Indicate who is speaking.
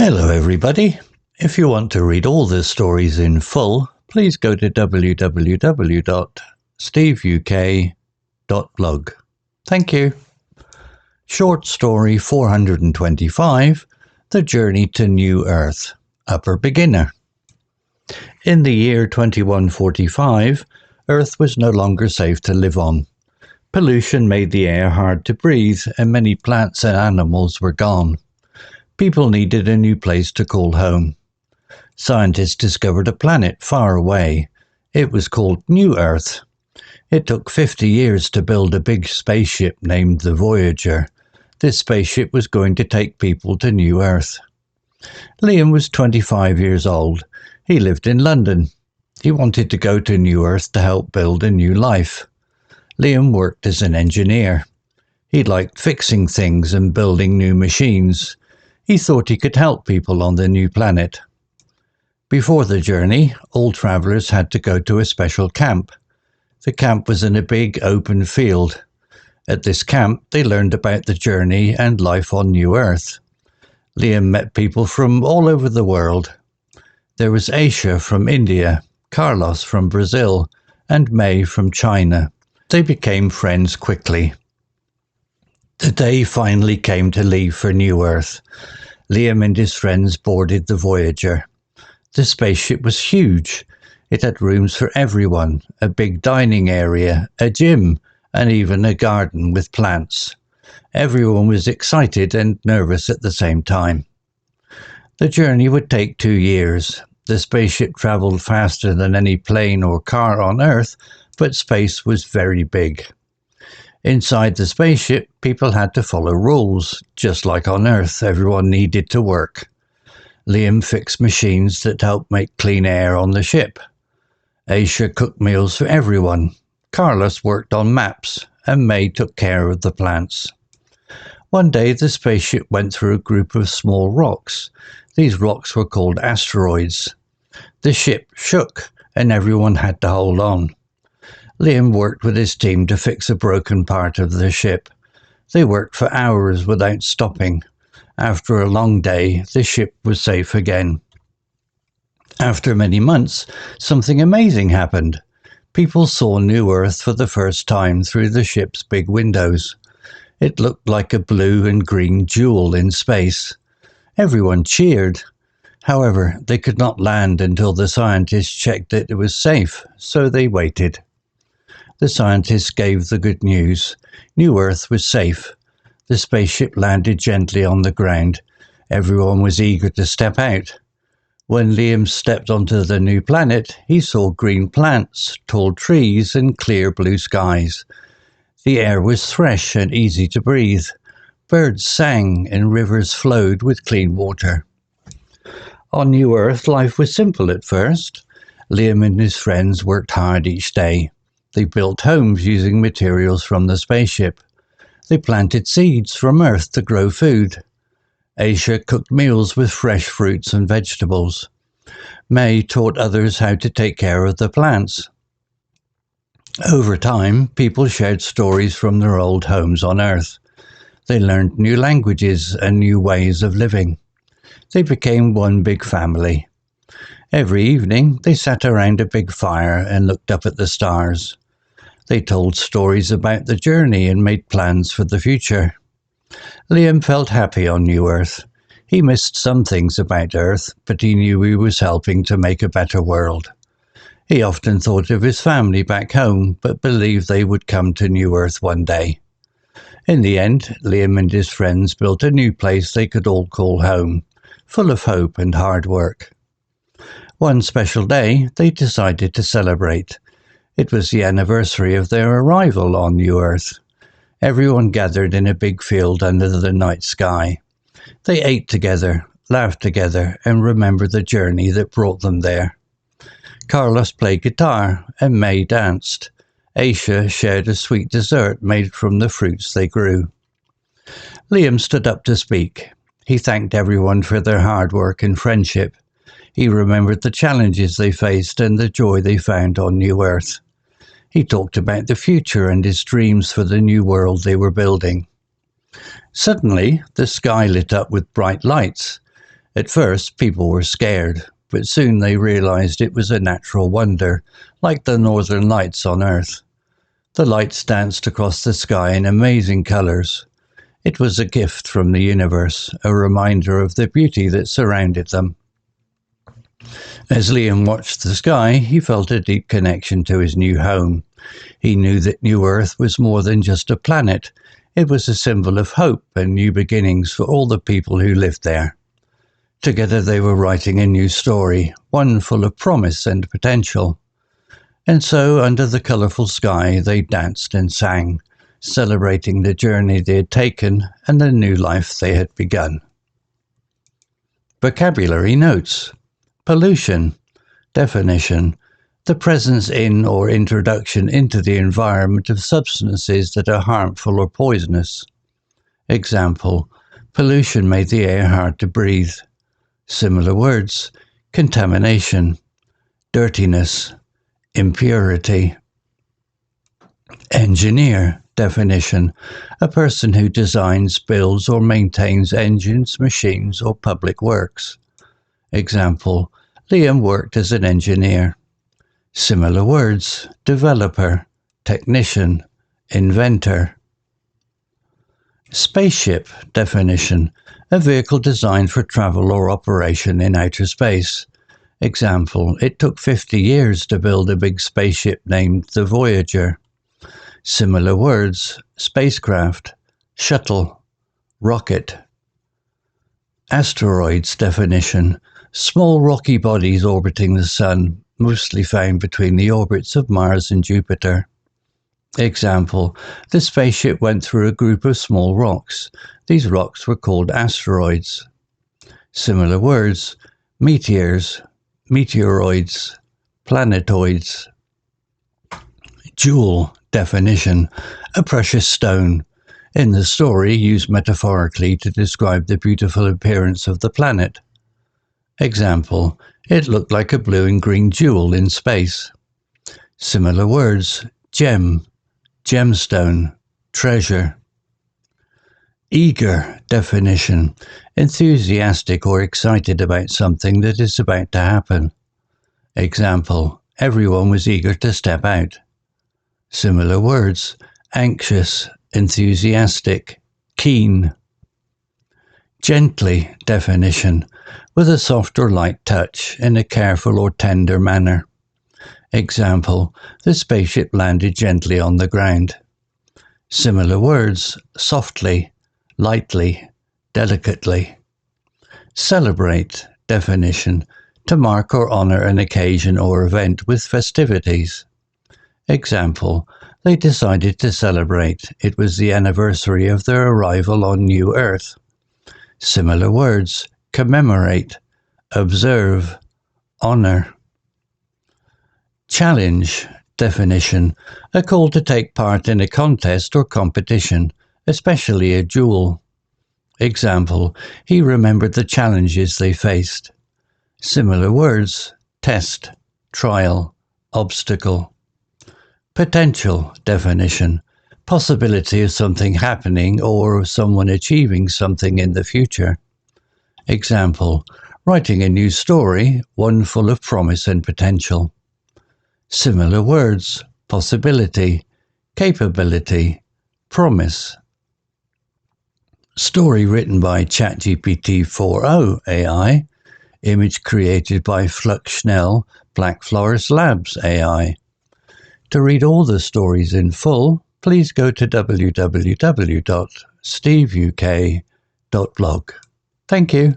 Speaker 1: Hello everybody. If you want to read all the stories in full, please go to www.steveuk.blog. Thank you. Short story 425, The Journey to New Earth, Upper Beginner. In the year 2145, Earth was no longer safe to live on. Pollution made the air hard to breathe, and many plants and animals were gone. People needed a new place to call home. Scientists discovered a planet far away. It was called New Earth. It took 50 years to build a big spaceship named the Voyager. This spaceship was going to take people to New Earth. Liam was 25 years old. He lived in London. He wanted to go to New Earth to help build a new life. Liam worked as an engineer. He liked fixing things and building new machines. He thought he could help people on the new planet. Before the journey, all travellers had to go to a special camp. The camp was in a big open field. At this camp, they learned about the journey and life on New Earth. Liam met people from all over the world. There was Aisha from India, Carlos from Brazil, and May from China. They became friends quickly. The day finally came to leave for New Earth. Liam and his friends boarded the Voyager. The spaceship was huge. It had rooms for everyone, a big dining area, a gym, and even a garden with plants. Everyone was excited and nervous at the same time. The journey would take 2 years. The spaceship travelled faster than any plane or car on Earth, but space was very big. Inside the spaceship, people had to follow rules. Just like on Earth, everyone needed to work. Liam fixed machines that helped make clean air on the ship. Aisha cooked meals for everyone. Carlos worked on maps, and May took care of the plants. One day, the spaceship went through a group of small rocks. These rocks were called asteroids. The ship shook, and everyone had to hold on. Liam worked with his team to fix a broken part of the ship. They worked for hours without stopping. After a long day, the ship was safe again. After many months, something amazing happened. People saw New Earth for the first time through the ship's big windows. It looked like a blue and green jewel in space. Everyone cheered. However, they could not land until the scientists checked that it was safe, so they waited. The scientists gave the good news. New Earth was safe. The spaceship landed gently on the ground. Everyone was eager to step out. When Liam stepped onto the new planet, he saw green plants, tall trees, and clear blue skies. The air was fresh and easy to breathe. Birds sang and rivers flowed with clean water. On New Earth, life was simple at first. Liam and his friends worked hard each day. They built homes using materials from the spaceship. They planted seeds from Earth to grow food. Aisha cooked meals with fresh fruits and vegetables. May taught others how to take care of the plants. Over time, people shared stories from their old homes on Earth. They learned new languages and new ways of living. They became one big family. Every evening, they sat around a big fire and looked up at the stars. They told stories about the journey and made plans for the future. Liam felt happy on New Earth. He missed some things about Earth, but he knew he was helping to make a better world. He often thought of his family back home, but believed they would come to New Earth one day. In the end, Liam and his friends built a new place they could all call home, full of hope and hard work. One special day, they decided to celebrate. It was the anniversary of their arrival on New Earth. Everyone gathered in a big field under the night sky. They ate together, laughed together, and remembered the journey that brought them there. Carlos played guitar, and May danced. Aisha shared a sweet dessert made from the fruits they grew. Liam stood up to speak. He thanked everyone for their hard work and friendship. He remembered the challenges they faced and the joy they found on New Earth. He talked about the future and his dreams for the new world they were building. Suddenly, the sky lit up with bright lights. At first, people were scared, but soon they realized it was a natural wonder, like the northern lights on Earth. The lights danced across the sky in amazing colors. It was a gift from the universe, a reminder of the beauty that surrounded them. As Liam watched the sky, he felt a deep connection to his new home. He knew that New Earth was more than just a planet. It was a symbol of hope and new beginnings for all the people who lived there. Together they were writing a new story, one full of promise and potential. And so, under the colourful sky, they danced and sang, celebrating the journey they had taken and the new life they had begun. Vocabulary notes. Pollution. Definition. The presence in or introduction into the environment of substances that are harmful or poisonous. Example. Pollution made the air hard to breathe. Similar words. Contamination. Dirtiness. Impurity. Engineer. Definition. A person who designs, builds or maintains engines, machines or public works. Example. Liam worked as an engineer. Similar words. Developer. Technician. Inventor. Spaceship. Definition. A vehicle designed for travel or operation in outer space. Example. It took 50 years to build a big spaceship named the Voyager. Similar words. Spacecraft. Shuttle. Rocket. Asteroids. Definition. Small rocky bodies orbiting the Sun, mostly found between the orbits of Mars and Jupiter. Example. The spaceship went through a group of small rocks. These rocks were called asteroids. Similar words. Meteors. Meteoroids. Planetoids. Jewel. Definition. A precious stone. In the story, used metaphorically to describe the beautiful appearance of the planet. Example. It looked like a blue and green jewel in space. Similar words. Gem. Gemstone. Treasure. Eager. Definition. Enthusiastic or excited about something that is about to happen. Example. Everyone was eager to step out. Similar words. Anxious. Enthusiastic. Keen. Gently. Definition. With a soft or light touch, in a careful or tender manner. Example. The spaceship landed gently on the ground. Similar words. Softly. Lightly. Delicately. Celebrate. Definition. To mark or honour an occasion or event with festivities. Example. They decided to celebrate. It was the anniversary of their arrival on New Earth. Similar words. Commemorate. Observe. Honour. Challenge. Definition. A call to take part in a contest or competition, especially a duel. Example. He remembered the challenges they faced. Similar words. Test. Trial. Obstacle. Potential. Definition. Possibility of something happening or of someone achieving something in the future. Example. Writing a new story, one full of promise and potential. Similar words. Possibility. Capability. Promise. Story written by ChatGPT 4.0 AI. Image created by Flux Schnell, Black Forest Labs AI. To read all the stories in full, please go to www.steveuk.blog. Thank you.